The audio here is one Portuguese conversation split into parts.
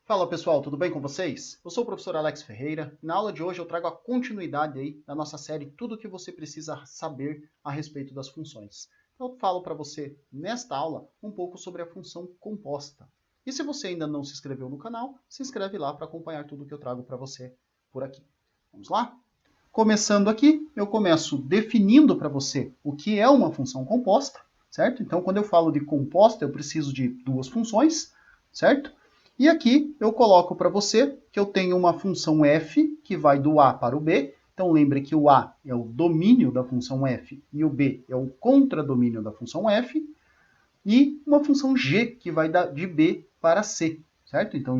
Fala pessoal, tudo bem com vocês? Eu sou o professor Alex Ferreira e na aula de hoje eu trago a continuidade aí da nossa série Tudo o que você precisa saber a respeito das funções. Eu falo para você nesta aula um pouco sobre a função composta. E se você ainda não se inscreveu no canal, se inscreve lá para acompanhar tudo que eu trago para você por aqui. Vamos lá? Começando aqui, eu começo definindo para você o que é uma função composta, certo? Então, quando eu falo de composta, eu preciso de duas funções, certo? E aqui eu coloco para você que eu tenho uma função f que vai do a para o b. Então, lembre que o a é o domínio da função f e o b é o contradomínio da função f. E uma função g que vai de b para c, certo? Então,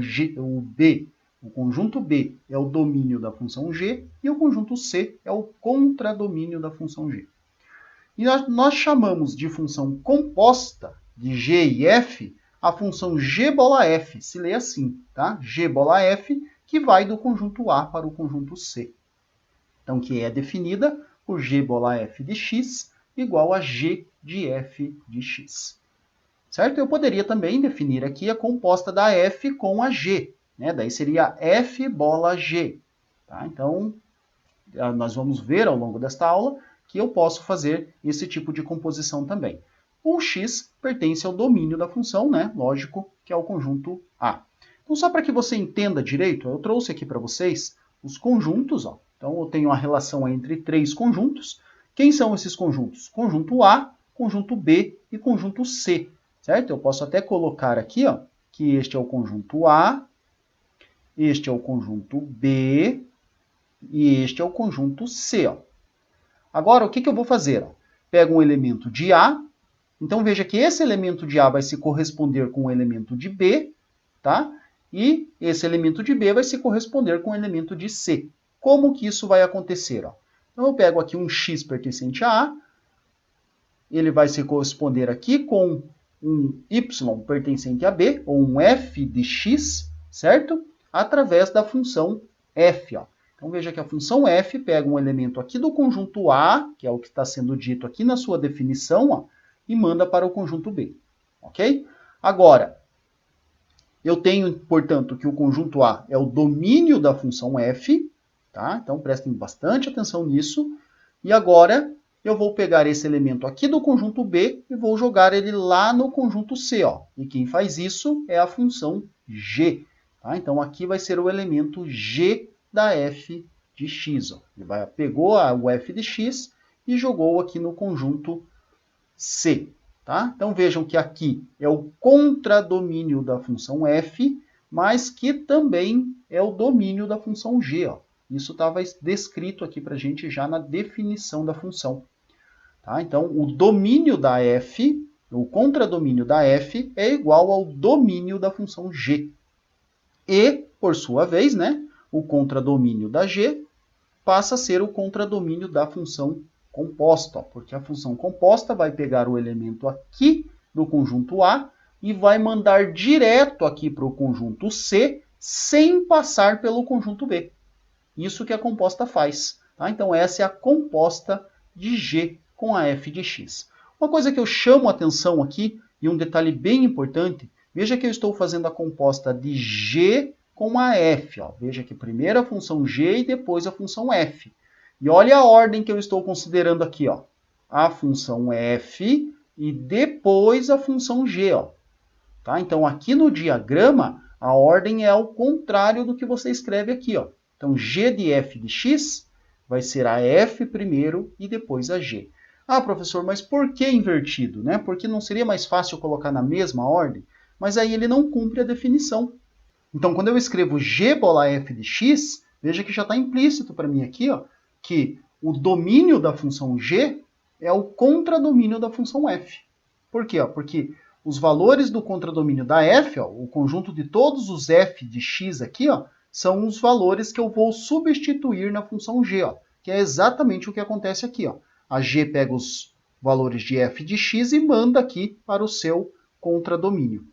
o conjunto B é o domínio da função G e o conjunto C é o contradomínio da função G. E nós chamamos de função composta de G e F a função G bola F, se lê assim, tá? G bola F, que vai do conjunto A para o conjunto C. Então, que é definida por G bola F de x igual a G de F de x. Certo? Eu poderia também definir aqui a composta da F com a G, né? Daí seria F bola G. Tá? Então, nós vamos ver ao longo desta aula que eu posso fazer esse tipo de composição também. O x pertence ao domínio da função, né? Lógico, que é o conjunto A. Então, só para que você entenda direito, eu trouxe aqui para vocês os conjuntos. Ó. Então, eu tenho a relação entre três conjuntos. Quem são esses conjuntos? Conjunto A, conjunto B e conjunto C. Certo? Eu posso até colocar aqui, ó, que este é o conjunto A, este é o conjunto B e este é o conjunto C. Ó. Agora, o que eu vou fazer? Ó? Pego um elemento de A, então veja que esse elemento de A vai se corresponder com o elemento de B, tá? E esse elemento de B vai se corresponder com o elemento de C. Como que isso vai acontecer? Ó? Então eu pego aqui um x pertencente a A, ele vai se corresponder aqui com um y pertencente a B, ou um f de x, certo? Através da função f. Ó. Então veja que a função f pega um elemento aqui do conjunto A, que é o que está sendo dito aqui na sua definição, ó, e manda para o conjunto B. Ok? Agora, eu tenho, portanto, que o conjunto A é o domínio da função f, tá? Então prestem bastante atenção nisso. E agora eu vou pegar esse elemento aqui do conjunto B e vou jogar ele lá no conjunto C. Ó. E quem faz isso é a função g. Tá? Então, aqui vai ser o elemento g da f de x. Ó. Ele pegou o f de x e jogou aqui no conjunto C. Tá? Então, vejam que aqui é o contradomínio da função f, mas que também é o domínio da função g. Ó. Isso estava descrito aqui para a gente já na definição da função. Tá? Então, o domínio da f, o contradomínio da f, é igual ao domínio da função g. E, por sua vez, né, o contradomínio da g passa a ser o contradomínio da função composta, porque a função composta vai pegar o elemento aqui do conjunto A e vai mandar direto aqui para o conjunto C, sem passar pelo conjunto B. Isso que a composta faz. Tá? Então, essa é a composta de G com a f de x. Uma coisa que eu chamo a atenção aqui, e um detalhe bem importante, veja que eu estou fazendo a composta de G com a f. Ó. Veja que primeiro a função G e depois a função f. E olha a ordem que eu estou considerando aqui. Ó. A função f e depois a função G. Ó. Tá? Então, aqui no diagrama, a ordem é ao contrário do que você escreve aqui. Ó. Então, g de f de x vai ser a f primeiro e depois a g. Ah, professor, mas por que invertido? Né? Porque não seria mais fácil colocar na mesma ordem? Mas aí ele não cumpre a definição. Então, quando eu escrevo g bola f de x, veja que já está implícito para mim aqui, ó, que o domínio da função g é o contradomínio da função f. Por quê? Ó? Porque os valores do contradomínio da f, ó, o conjunto de todos os f de x aqui, ó, são os valores que eu vou substituir na função g, ó, que é exatamente o que acontece aqui. Ó. A g pega os valores de f de x e manda aqui para o seu contradomínio.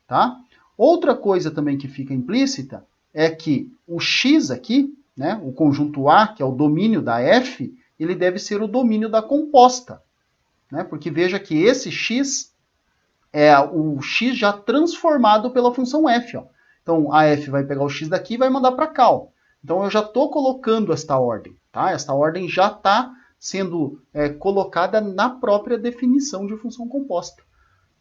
Tá? Outra coisa também que fica implícita é que o x aqui, né, o conjunto A, que é o domínio da f, ele deve ser o domínio da composta. Né? Porque veja que esse x é o x já transformado pela função f. Ó. Então, a f vai pegar o x daqui e vai mandar para cá, ó. Então, eu já estou colocando esta ordem, tá? Esta ordem já está sendo colocada na própria definição de função composta.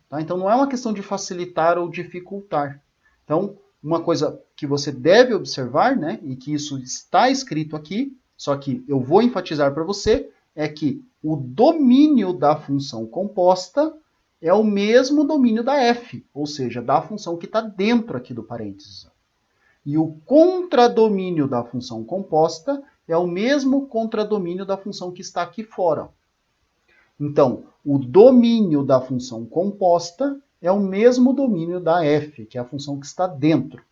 Tá? Então, não é uma questão de facilitar ou dificultar. Então, uma coisa que você deve observar, né, e que isso está escrito aqui, só que eu vou enfatizar para você, é que o domínio da função composta é o mesmo domínio da f, ou seja, da função que está dentro aqui do parênteses. E o contradomínio da função composta é o mesmo contradomínio da função que está aqui fora. Então, o domínio da função composta é o mesmo domínio da f, que é a função que está dentro.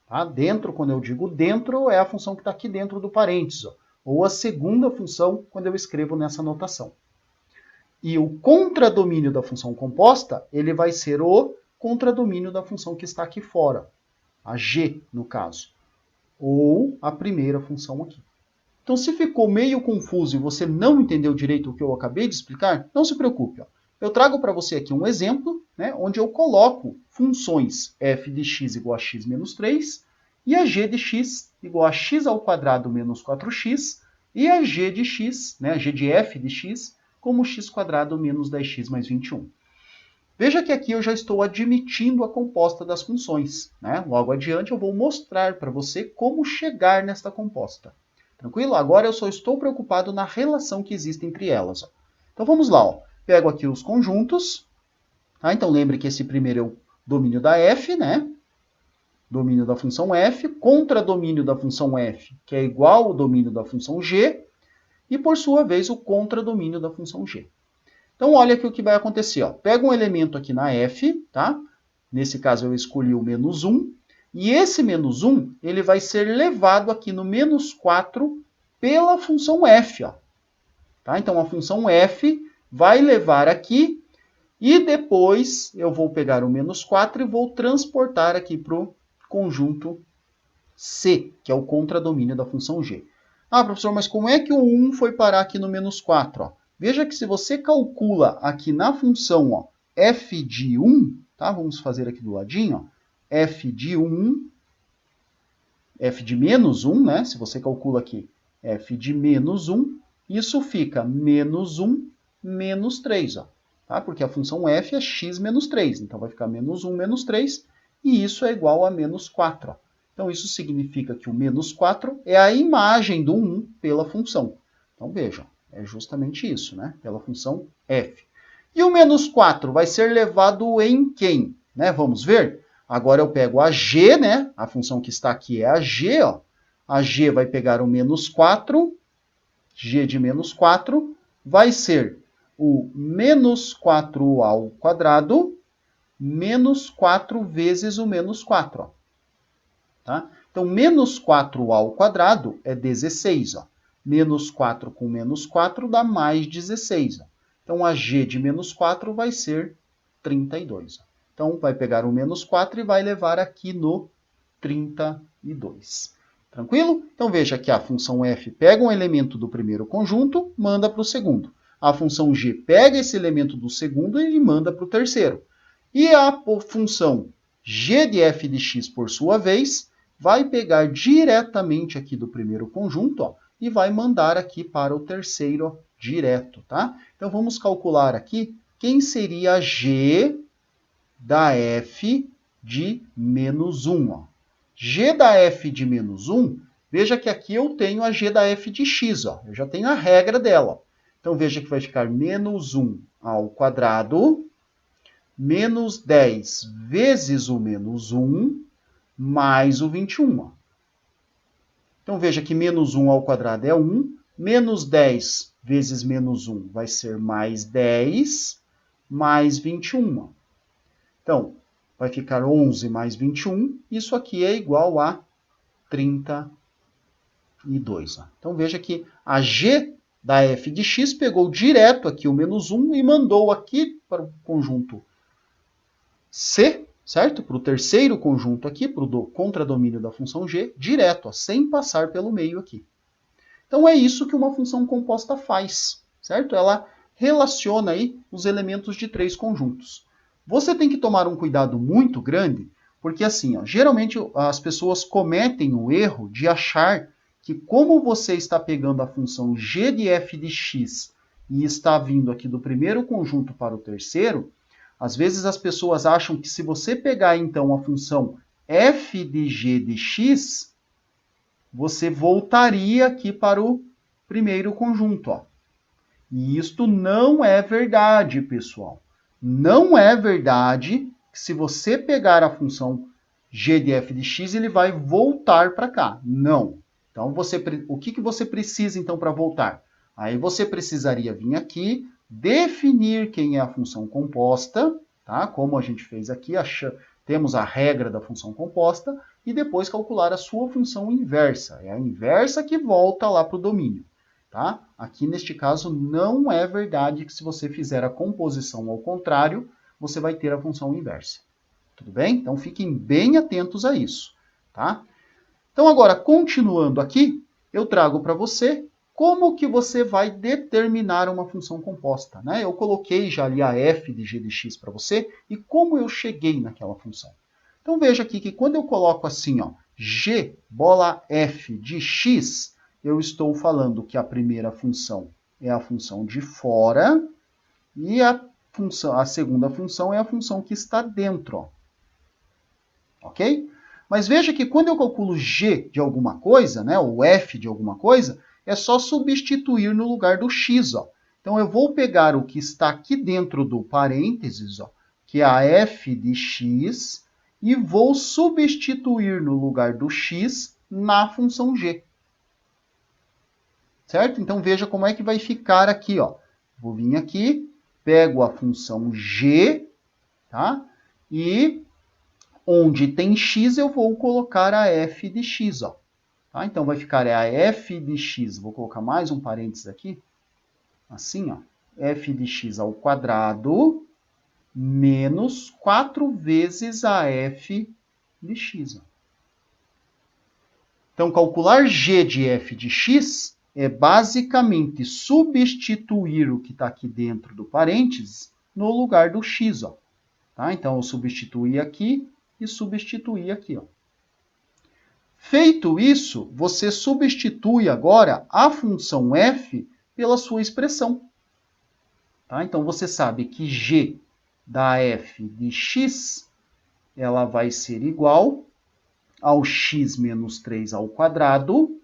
Tá? Dentro, quando eu digo dentro, é a função que está aqui dentro do parênteses, ó, ou a segunda função quando eu escrevo nessa notação. E o contradomínio da função composta, ele vai ser o contradomínio da função que está aqui fora, a g, no caso, ou a primeira função aqui. Então, se ficou meio confuso e você não entendeu direito o que eu acabei de explicar, não se preocupe. Ó. Eu trago para você aqui um exemplo, né, onde eu coloco funções f de x igual a x menos 3 e a g de x igual a x ao quadrado menos 4x e a g de x, né, a g de f de x, como x quadrado menos 10x mais 21. Veja que aqui eu já estou admitindo a composta das funções. Né? Logo adiante eu vou mostrar para você como chegar nesta composta. Tranquilo? Agora eu só estou preocupado na relação que existe entre elas. Ó. Então vamos lá. Ó. Pego aqui os conjuntos. Tá? Então lembre que esse primeiro é o domínio da f, né? Domínio da função f, contra domínio da função f, que é igual ao domínio da função g, e por sua vez o contradomínio da função g. Então olha aqui o que vai acontecer. Ó. Pega um elemento aqui na f, tá? Nesse caso eu escolhi o menos 1. E esse menos 1, ele vai ser levado aqui no menos 4 pela função f. Ó. Tá? Então, a função f vai levar aqui e depois eu vou pegar o menos 4 e vou transportar aqui para o conjunto C, que é o contradomínio da função g. Ah, professor, mas como é que o 1 foi parar aqui no menos 4? Ó? Veja que se você calcula aqui na função ó, f de 1, tá? Vamos fazer aqui do ladinho, ó. F de 1, f de menos 1, né? Se você calcula aqui f de menos 1, isso fica menos 1 menos 3, ó, tá? Porque a função f é x menos 3, então vai ficar menos 1 menos 3, e isso é igual a menos 4. Ó. Então isso significa que o menos 4 é a imagem do 1 pela função. Então vejam, é justamente isso, né? Pela função f. E o menos 4 vai ser levado em quem? Né? Vamos ver? Agora eu pego a g, né? A função que está aqui é a g, ó. A g vai pegar o menos 4, g de menos 4, vai ser o menos 4 ao quadrado, menos 4 vezes o menos 4. Ó. Tá? Então, menos 4 ao quadrado é 16. Ó. Menos 4 com menos 4 dá mais 16. Ó. Então, a g de menos 4 vai ser 32. Ó. Então, vai pegar o menos 4 e vai levar aqui no 32. Tranquilo? Então, veja que a função f pega um elemento do primeiro conjunto, manda para o segundo. A função g pega esse elemento do segundo e manda para o terceiro. E a função g de f de x, por sua vez, vai pegar diretamente aqui do primeiro conjunto ó, e vai mandar aqui para o terceiro ó, direto. Tá? Então, vamos calcular aqui quem seria a g da f de menos 1. Ó. G da f de menos 1, veja que aqui eu tenho a g da f de x. Ó. Eu já tenho a regra dela. Ó. Então, veja que vai ficar menos 1 ao quadrado, menos 10 vezes o menos 1, mais o 21. Ó. Então, veja que menos 1 ao quadrado é 1, menos 10 vezes menos 1 vai ser mais 10, mais 21. Ó. Então, vai ficar 11 mais 21, isso aqui é igual a 32. Ó. Então, veja que a g da f de x pegou direto aqui o menos 1 e mandou aqui para o conjunto C, certo? Para o terceiro conjunto aqui, para o contradomínio da função g, direto, ó, sem passar pelo meio aqui. Então, é isso que uma função composta faz, certo? Ela relaciona aí os elementos de três conjuntos. Você tem que tomar um cuidado muito grande, Porque assim, ó, geralmente as pessoas cometem o erro de achar que como você está pegando a função g de f de x e está vindo aqui do primeiro conjunto para o terceiro, às vezes as pessoas acham que se você pegar então a função f de g de x, você voltaria aqui para o primeiro conjunto, ó. E isto não é verdade, pessoal. Não é verdade que se você pegar a função g de f de x, ele vai voltar para cá. Não. Então, o que você precisa, então, para voltar? Aí você precisaria vir aqui, definir quem é a função composta, tá? Como a gente fez aqui, temos a regra da função composta, e depois calcular a sua função inversa. É a inversa que volta lá para o domínio. Tá? Aqui, neste caso, não é verdade que se você fizer a composição ao contrário, você vai ter a função inversa. Tudo bem? Então, fiquem bem atentos a isso. Tá? Então, agora, continuando aqui, eu trago para você como que você vai determinar uma função composta. Né? Eu coloquei já ali a f de g de x para você e como eu cheguei naquela função. Então, veja aqui que quando eu coloco assim, ó, g bola f de x, eu estou falando que a primeira função é a função de fora e a segunda função é a função que está dentro. Ó. Ok? Mas veja que quando eu calculo g de alguma coisa, né, ou f de alguma coisa, é só substituir no lugar do x. Ó. Então, eu vou pegar o que está aqui dentro do parênteses, ó, que é a f de x, e vou substituir no lugar do x na função g. Certo? Então, veja como é que vai ficar aqui, ó. Vou vir aqui, pego a função g, tá? E onde tem x, eu vou colocar a f de x, ó. Tá? Então, vai ficar a f de x, vou colocar mais um parênteses aqui, assim, ó. F de x ao quadrado menos 4 vezes a f de x. Ó. Então, calcular g de f de x é basicamente substituir o que está aqui dentro do parênteses no lugar do x. Ó. Tá? Então, eu substituí aqui e substituí aqui. Ó. Feito isso, você substitui agora a função f pela sua expressão. Tá? Então, você sabe que g da f de x ela vai ser igual ao x menos 3 ao quadrado,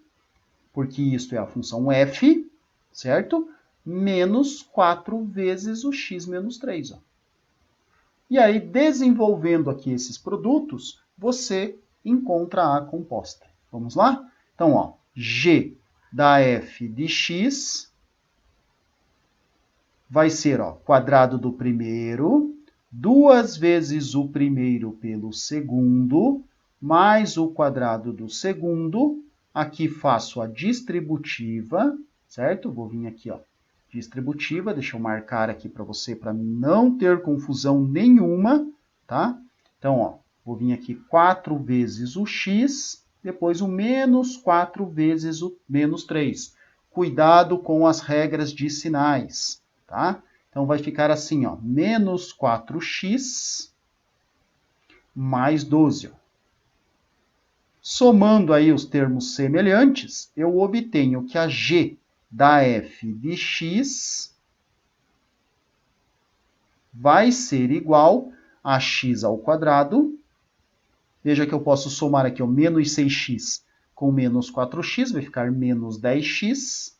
porque isto é a função f, certo? Menos 4 vezes o x menos 3. Ó. E aí, desenvolvendo aqui esses produtos, você encontra a composta. Vamos lá? Então, ó, g da f de x vai ser ó, quadrado do primeiro, 2 vezes o primeiro pelo segundo, mais o quadrado do segundo. Aqui faço a distributiva, certo? Vou vir aqui, ó, distributiva, deixa eu marcar aqui para você, para não ter confusão nenhuma, tá? Então, ó, vou vir aqui 4 vezes o x, depois o menos 4 vezes o menos 3. Cuidado com as regras de sinais, tá? Então, vai ficar assim, ó, menos 4x mais 12, ó. Somando aí os termos semelhantes, eu obtenho que a g da f de x vai ser igual a x ao quadrado. Veja que eu posso somar aqui o menos 6x com menos 4x, vai ficar menos 10x.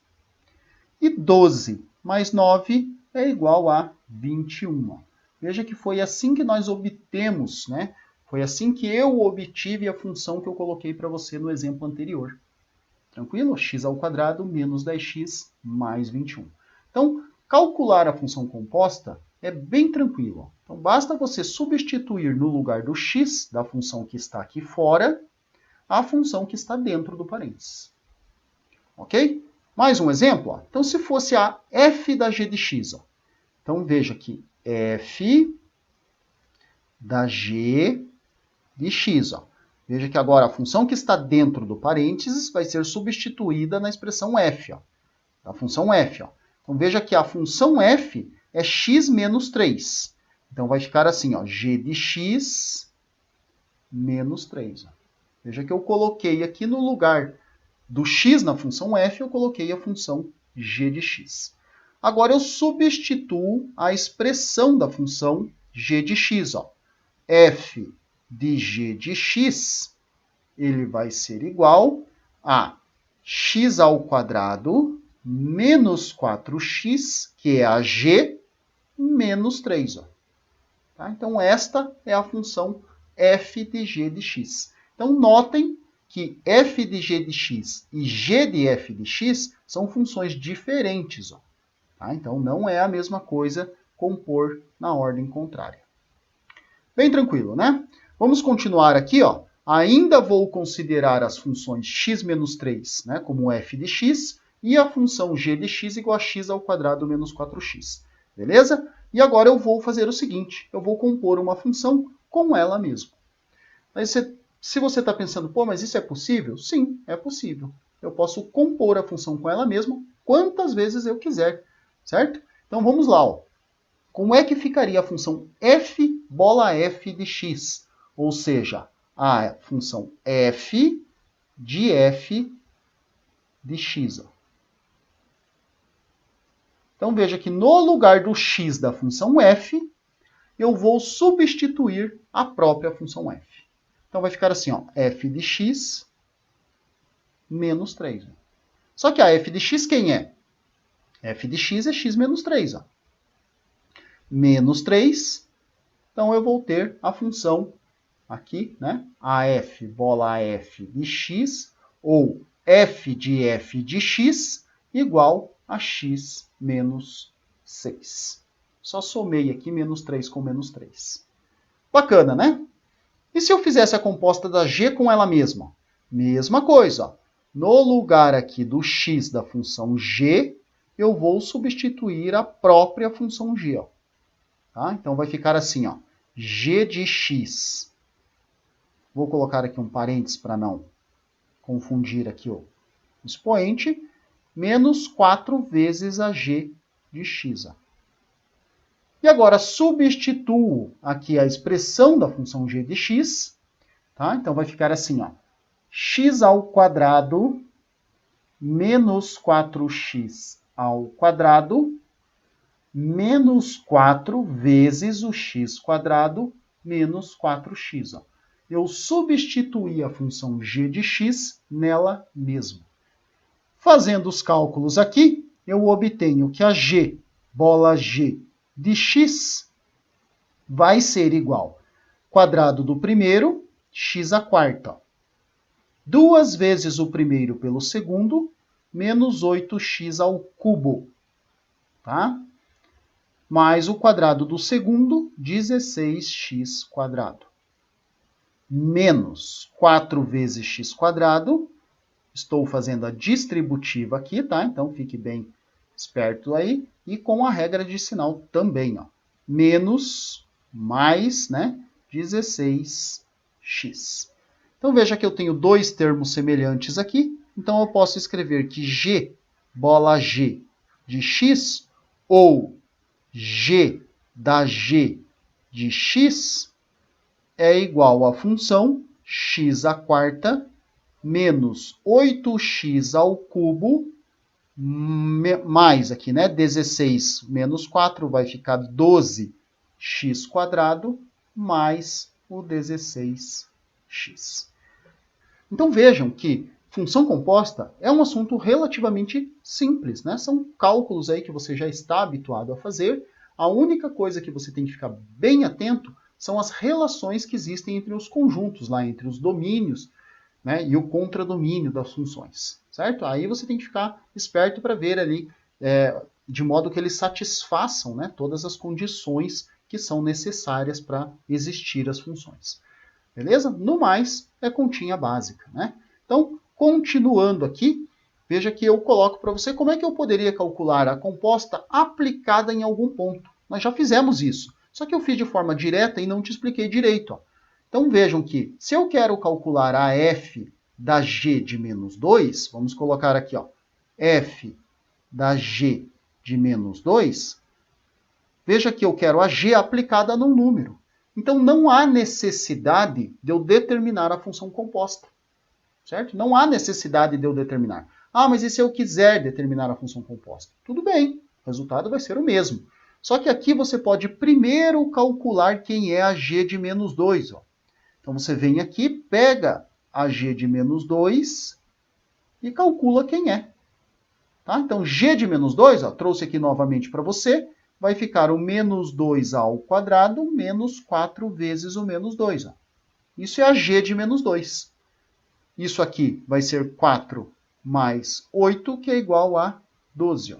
E 12 mais 9 é igual a 21. Veja que foi assim que nós obtemos, né? Foi assim que eu obtive a função que eu coloquei para você no exemplo anterior. Tranquilo? X ao quadrado menos 10x mais 21. Então, calcular a função composta é bem tranquilo. Então, basta você substituir no lugar do x, da função que está aqui fora, a função que está dentro do parênteses. Ok? Mais um exemplo. Ó. Então, se fosse a f da g de x. Ó. Então, veja aqui, f da g de x. Ó. Veja que agora a função que está dentro do parênteses vai ser substituída na expressão f, ó, da função f. Ó. Então, veja que a função f é x menos 3. Então, vai ficar assim, ó, g de x menos 3. Veja que eu coloquei aqui no lugar do x na função f, eu coloquei a função g de x. Agora eu substituo a expressão da função g de x. Ó. F de g de x, ele vai ser igual a x ao quadrado menos 4x, que é a g, menos 3. Ó. Tá? Então, esta é a função f de g de x. Então, notem que f de g de x e g de f de x são funções diferentes. Ó. Tá? Então, não é a mesma coisa compor na ordem contrária. Bem tranquilo, né? Vamos continuar aqui. Ó. Ainda vou considerar as funções x menos 3, né, como f de x, e a função g de x igual a x ao quadrado menos 4x. Beleza? E agora eu vou fazer o seguinte, eu vou compor uma função com ela mesma. Aí se você está pensando, pô, mas isso é possível? Sim, é possível. Eu posso compor a função com ela mesma quantas vezes eu quiser, certo? Então vamos lá. Ó. Como é que ficaria a função f bola f de x? Ou seja, a função f de x. Ó. Então veja que no lugar do x da função f, eu vou substituir a própria função f. Então vai ficar assim, ó, f de x menos 3. Só que a f de x quem é? F de x é x menos 3. Ó. Menos 3, então eu vou ter a função aqui, né? AF bola f de x, ou f de x, igual a x menos 6. Só somei aqui menos 3 com menos 3. Bacana, né? E se eu fizesse a composta da g com ela mesma? Mesma coisa. Ó. No lugar aqui do x da função g, eu vou substituir a própria função g. Ó. Tá? Então vai ficar assim, ó, g de x. Vou colocar aqui um parênteses para não confundir aqui o expoente, menos 4 vezes a g de x. Ó. E agora substituo aqui a expressão da função g de x. Tá? Então vai ficar assim, ó, x ao quadrado menos 4x ao quadrado menos 4 vezes o x quadrado menos 4x. Ó. Eu substituí a função g de x nela mesma. Fazendo os cálculos aqui, eu obtenho que a g, bola g de x, vai ser igual quadrado do primeiro, x à quarta. 2 vezes o primeiro pelo segundo, menos 8x ao cubo. Tá? Mais o quadrado do segundo, 16x quadrado. Menos 4 vezes x quadrado. Estou fazendo a distributiva aqui, tá? Então fique bem esperto aí. E com a regra de sinal também, ó. Menos, mais, né? 16x. Então veja que eu tenho dois termos semelhantes aqui. Então eu posso escrever que g, bola g de x, ou g da g de x é igual à função x à quarta menos 8x ao cubo, mais aqui, né? 16 menos 4 vai ficar 12x quadrado, mais o 16x. Então vejam que função composta é um assunto relativamente simples, né? São cálculos aí que você já está habituado a fazer. A única coisa que você tem que ficar bem atento são as relações que existem entre os conjuntos, lá entre os domínios, né, e o contradomínio das funções, certo? Aí você tem que ficar esperto para ver ali, de modo que eles satisfaçam, né, todas as condições que são necessárias para existir as funções. Beleza? No mais, é continha básica, né? Então, continuando aqui, veja que eu coloco para você como é que eu poderia calcular a composta aplicada em algum ponto. Nós já fizemos isso, só que eu fiz de forma direta e não te expliquei direito. Ó. Então vejam que, se eu quero calcular a f da g de menos 2, vamos colocar aqui, ó, f da g de menos 2, veja que eu quero a g aplicada num número. Então, não há necessidade de eu determinar a função composta, certo? Não há necessidade de eu determinar. Ah, mas e se eu quiser determinar a função composta? Tudo bem, o resultado vai ser o mesmo. Só que aqui você pode primeiro calcular quem é a g de menos 2. Ó. Então, você vem aqui, pega a g de menos 2 e calcula quem é. Tá? Então, g de menos 2, ó, trouxe aqui novamente para você, vai ficar o menos 2 ao quadrado menos 4 vezes o menos 2. Ó. Isso é a g de menos 2. Isso aqui vai ser 4 mais 8, que é igual a 12. Ó.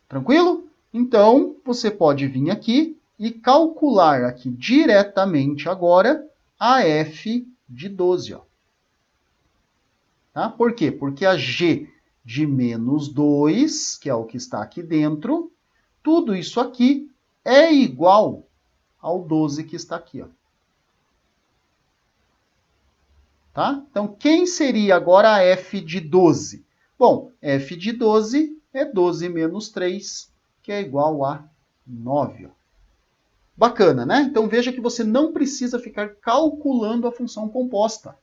Tranquilo? Então, você pode vir aqui e calcular aqui diretamente agora a f de 12. Ó. Tá? Por quê? Porque a g de menos 2, que é o que está aqui dentro, tudo isso aqui é igual ao 12 que está aqui. Ó. Tá? Então, quem seria agora a f de 12? Bom, f de 12 é 12 menos 3, que é igual a 9. Ó. Bacana, né? Então, veja que você não precisa ficar calculando a função composta.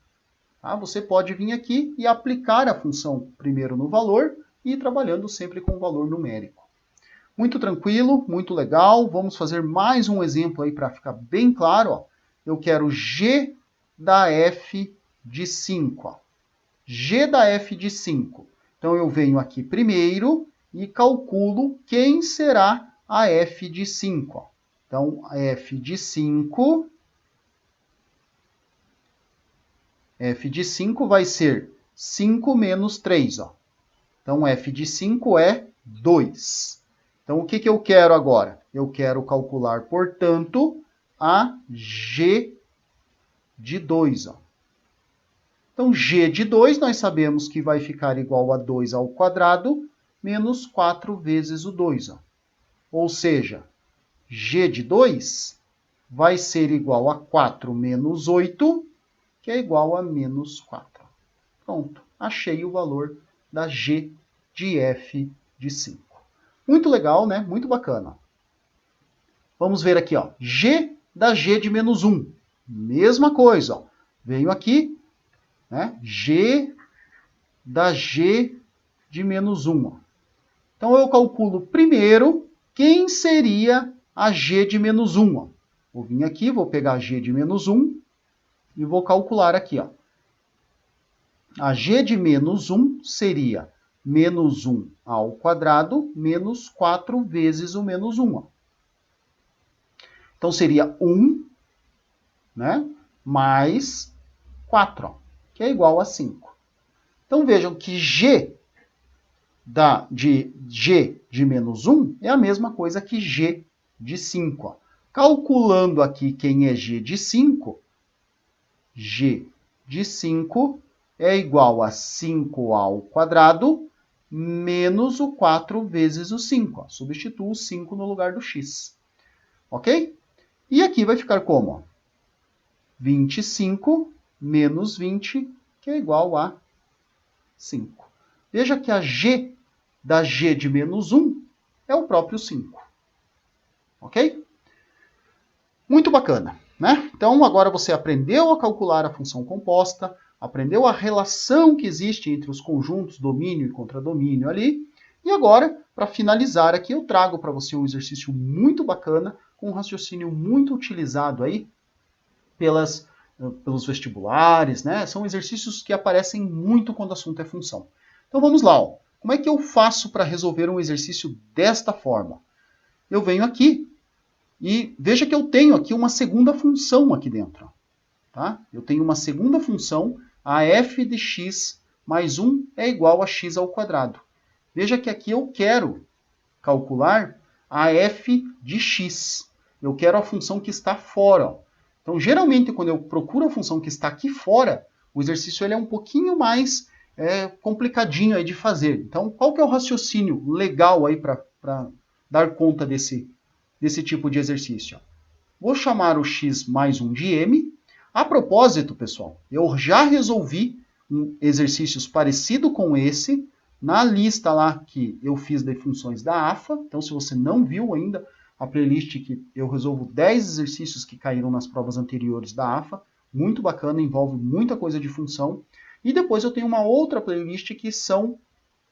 Tá? Você pode vir aqui e aplicar a função primeiro no valor e ir trabalhando sempre com o valor numérico. Muito tranquilo, muito legal. Vamos fazer mais um exemplo aí para ficar bem claro. Ó. Eu quero g da f de 5. Ó. G da f de 5. Então, eu venho aqui primeiro e calculo quem será a f de 5. Ó. Então, a f de 5... f de 5 vai ser 5 menos 3. Ó. Então, f de 5 é 2. Então, o que eu quero agora? Eu quero calcular, portanto, a g de 2. Ó. Então, g de 2 nós sabemos que vai ficar igual a 2 ao quadrado menos 4 vezes o 2. Ó. Ou seja, g de 2 vai ser igual a 4 menos 8, que é igual a menos 4. Pronto, achei o valor da g de f de 5. Muito legal, né? Muito bacana. Vamos ver aqui, ó. G da g de menos 1. Mesma coisa, ó. Venho aqui, né? G da g de menos 1. Ó. Então, eu calculo primeiro quem seria a g de menos 1. Ó. Vou vir aqui, vou pegar a g de menos 1 e vou calcular aqui, ó. A g de menos 1 seria menos 1 ao quadrado menos 4 vezes o menos 1. Ó. Então, seria 1, né, mais 4, ó, que é igual a 5. Então, vejam que g de menos 1 é a mesma coisa que g de 5. Ó. Calculando aqui quem é g de 5, g de 5 é igual a 5 ao quadrado menos o 4 vezes o 5. Ó. Substituo o 5 no lugar do x. Ok? E aqui vai ficar como? Ó? 25 menos 20, que é igual a 5. Veja que a g da g de menos 1 é o próprio 5. Ok? Muito bacana. Né? Então, agora você aprendeu a calcular a função composta, aprendeu a relação que existe entre os conjuntos domínio e contradomínio ali. E agora, para finalizar aqui, eu trago para você um exercício muito bacana, com um raciocínio muito utilizado aí pelos vestibulares, né? São exercícios que aparecem muito quando o assunto é função. Então vamos lá. Ó. Como é que eu faço para resolver um exercício desta forma? Eu venho aqui e veja que eu tenho aqui uma segunda função aqui dentro. Tá? Eu tenho uma segunda função, a f de x mais 1 é igual a x ao quadrado. Veja que aqui eu quero calcular a f de x. Eu quero a função que está fora. Ó. Então, geralmente, quando eu procuro a função que está aqui fora, o exercício ele é um pouquinho mais complicadinho aí de fazer. Então, qual que é o raciocínio legal aí para dar conta desse tipo de exercício? Vou chamar o x mais 1 de m. A propósito, pessoal, eu já resolvi exercícios parecidos com esse na lista lá que eu fiz de funções da AFA. Então, se você não viu ainda, a playlist que eu resolvo 10 exercícios que caíram nas provas anteriores da AFA. Muito bacana, envolve muita coisa de função. E depois eu tenho uma outra playlist que são,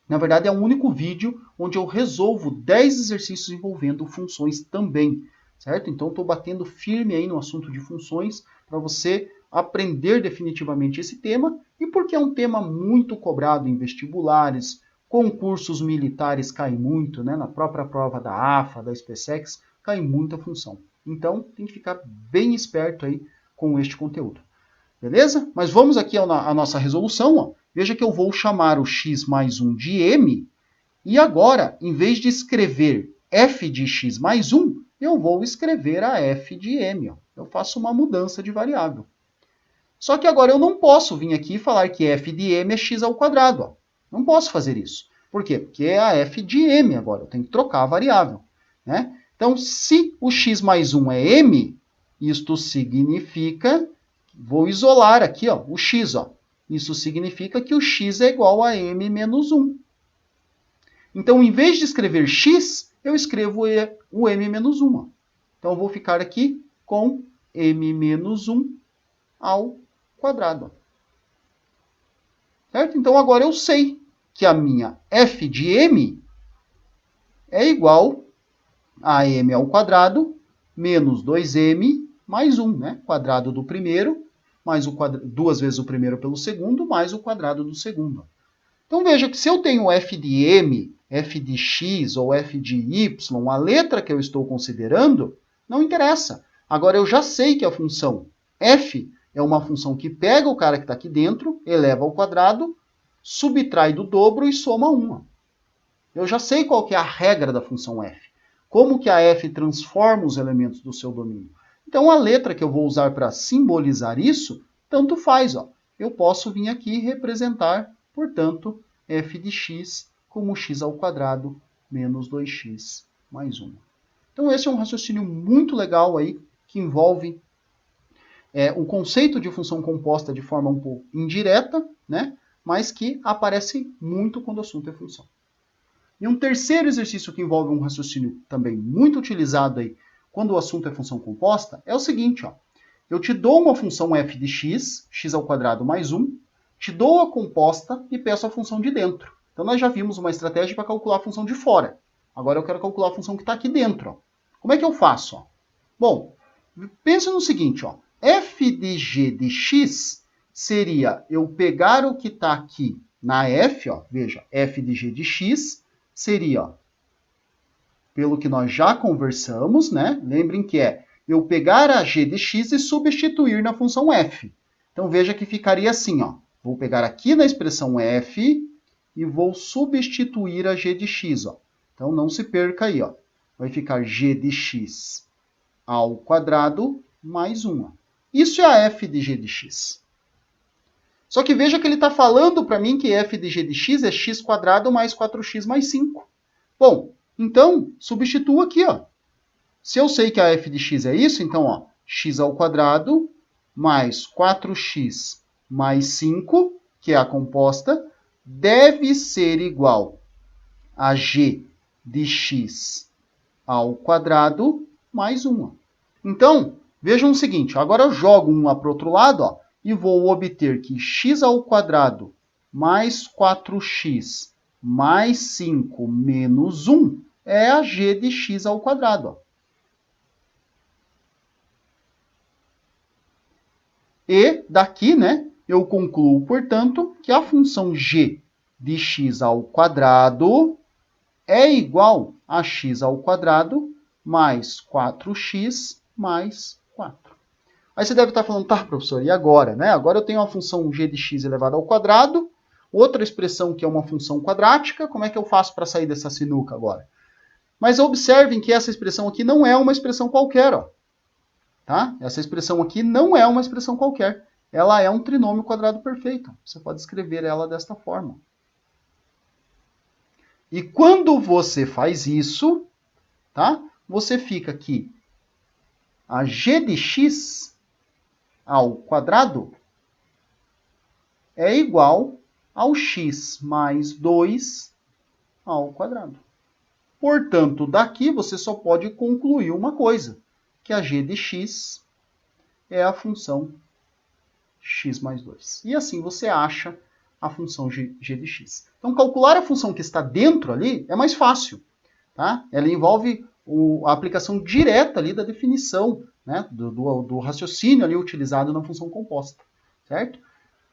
na verdade, é um único vídeo onde eu resolvo 10 exercícios envolvendo funções também, certo? Então, estou batendo firme aí no assunto de funções para você aprender definitivamente esse tema e porque é um tema muito cobrado em vestibulares, concursos militares cai muito, né? Na própria prova da AFA, da SpaceX, cai muita função. Então, tem que ficar bem esperto aí com este conteúdo. Beleza? Mas vamos aqui à nossa resolução. Ó. Veja que eu vou chamar o x mais 1 de m. E agora, em vez de escrever f de x mais 1, eu vou escrever a f de m. Ó. Eu faço uma mudança de variável. Só que agora eu não posso vir aqui e falar que f de m é x ao quadrado. Ó. Não posso fazer isso. Por quê? Porque é a f de m agora. Eu tenho que trocar a variável. Né? Então, se o x mais 1 é m, isto significa... Vou isolar aqui ó, o x. Ó. Isso significa que o x é igual a m menos 1. Então, em vez de escrever x, eu escrevo o m menos 1. Ó. Então, eu vou ficar aqui com m menos 1 ao quadrado. Certo? Então, agora eu sei que a minha f de m é igual a m ao quadrado menos 2m mais 1, né? Quadrado do primeiro, mais duas vezes o primeiro pelo segundo, mais o quadrado do segundo. Então, veja que se eu tenho f de m, f de x ou f de y, a letra que eu estou considerando, não interessa. Agora, eu já sei que a função f é uma função que pega o cara que está aqui dentro, eleva ao quadrado, subtrai do dobro e soma 1. Eu já sei qual que é a regra da função f. Como que a f transforma os elementos do seu domínio. Então, a letra que eu vou usar para simbolizar isso, tanto faz. Ó. Eu posso vir aqui e representar, portanto, f de x como x ao quadrado menos 2x mais 1. Então, esse é um raciocínio muito legal aí, que envolve o conceito de função composta de forma um pouco indireta, né? Mas que aparece muito quando o assunto é função. E um terceiro exercício que envolve um raciocínio também muito utilizado aí quando o assunto é função composta, é o seguinte, ó. Eu te dou uma função f de x, x ao quadrado mais 1, te dou a composta e peço a função de dentro. Então, nós já vimos uma estratégia para calcular a função de fora. Agora, eu quero calcular a função que está aqui dentro. Ó. Como é que eu faço? Ó? Bom, pense no seguinte, ó. f de g de x seria eu pegar o que está aqui na f, ó, veja, f de g de x seria... Ó, pelo que nós já conversamos, né? Lembrem que é eu pegar a g de x e substituir na função f. Então, veja que ficaria assim, ó. Vou pegar aqui na expressão f e vou substituir a g de x, ó. Então, não se perca aí, ó. Vai ficar g de x ao quadrado mais 1. Ó. Isso é a f de g de x. Só que veja que ele está falando para mim que f de g de x é x quadrado mais 4x mais 5. Bom, então, substituo aqui, ó. Se eu sei que a f de x é isso, então, ó, x ao quadrado mais 4x mais 5, que é a composta, deve ser igual a g de x ao quadrado mais 1. Então, vejam o seguinte, agora eu jogo 1 para o outro lado, ó, e vou obter que x ao quadrado mais 4x mais 5 menos 1 é a g de x ao quadrado. Ó. E daqui, né, eu concluo, portanto, que a função g de x ao quadrado é igual a x ao quadrado mais 4x mais 4. Aí você deve estar falando, tá, professor, e agora? Né? Agora eu tenho a função g de x elevado ao quadrado, outra expressão que é uma função quadrática, como é que eu faço para sair dessa sinuca agora? Mas observem que essa expressão aqui não é uma expressão qualquer. Ó. Tá? Essa expressão aqui não é uma expressão qualquer. Ela é um trinômio quadrado perfeito. Você pode escrever ela desta forma. E quando você faz isso, tá? Você fica aqui a g de x ao quadrado é igual ao x mais 2 ao quadrado. Portanto, daqui você só pode concluir uma coisa, que a g de x é a função x mais 2. E assim você acha a função g de x. Então, calcular a função que está dentro ali é mais fácil. Tá? Ela envolve a aplicação direta ali da definição, né, do raciocínio ali utilizado na função composta, certo?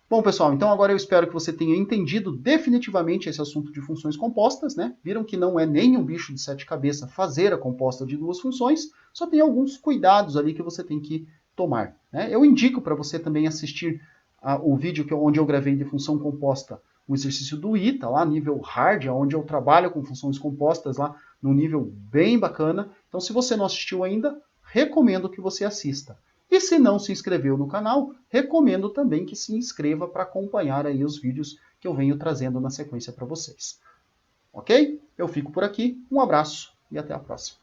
Bom, pessoal, então agora eu espero que você tenha entendido definitivamente esse assunto de funções compostas, né? Viram que não é nem um bicho de sete cabeças fazer a composta de duas funções, só tem alguns cuidados ali que você tem que tomar, né? Eu indico para você também assistir o vídeo onde eu gravei de função composta, o exercício do ITA, lá nível hard, onde eu trabalho com funções compostas lá num nível bem bacana. Então, se você não assistiu ainda, recomendo que você assista. E se não se inscreveu no canal, recomendo também que se inscreva para acompanhar aí os vídeos que eu venho trazendo na sequência para vocês. Ok? Eu fico por aqui, um abraço e até a próxima.